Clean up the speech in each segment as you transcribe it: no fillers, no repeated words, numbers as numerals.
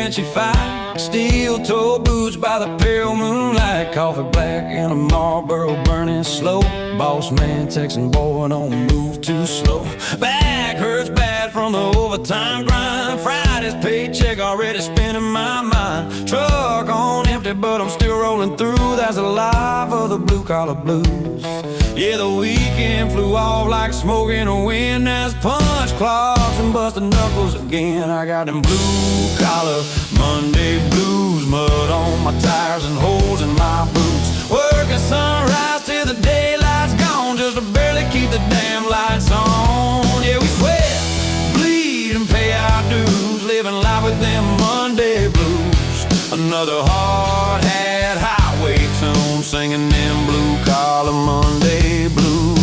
Frenchy fight, steel-toe boots by the pale moonlight, coffee black and a Marlboro burning slow. Boss man texting, boy, don't move too slow. Back hurts bad from the overtime grind. Friday's paycheck already spinning my mind. Truck on empty, but I'm still rolling through. That's the life of the blue-collar blues. Yeah, the weekend flew off like smoke in the wind. That's punch clocks and busted knuckles again. I got them blue-collar Monday blues. Mud on my tires and holes in my boots. Working sunrise till the daylight's gone, just to barely keep the damn lights on. Yeah, we sweat, bleed, and pay our dues, living life with them Monday blues. Another hard hat highway tune, singing them blue-collar Monday blues.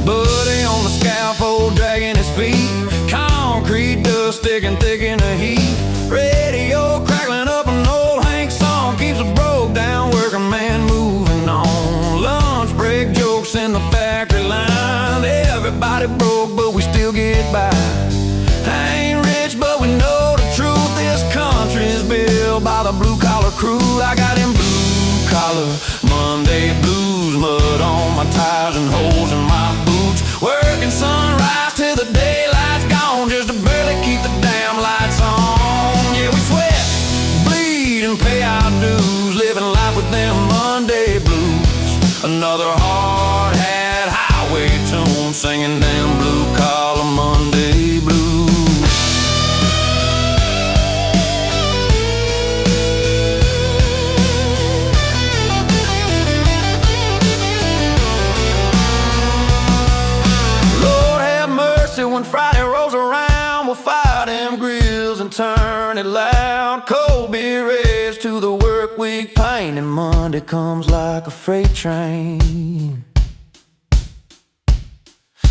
Buddy on the scaffold dragging his feet, concrete dust sticking thick in the heat. Radio crackling up an old Hank song keeps a broke down working man moving on. Lunch break jokes in the factory line. Everybody broke, but we still get by. I ain't rich, but we know the truth. This country's built by the blue-collar crew. I got them blue-collar Monday blues. Mud on my tires and holes in my boots. Working sunrise till the daylight's gone, just to barely keep the damn lights on. Yeah, we sweat, bleed, and pay our dues, living life with them Monday blues. Another hard hat highway tune, singing them blue-collar Monday blues. When Friday rolls around, we'll fire them grills and turn it loud. Cold beer race to the work week pain, and Monday comes like a freight train.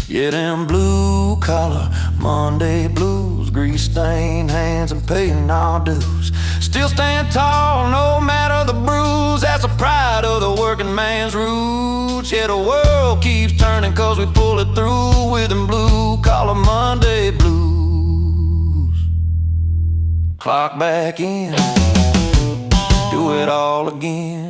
Yeah, them blue-collar Monday blues, grease-stained hands and paying our dues. Still stand tall no matter the bruise, that's the pride of the working man's roots. Yeah, the world keeps turning cause we pull it through with them blue-collar Monday blues. Clock back in, do it all again.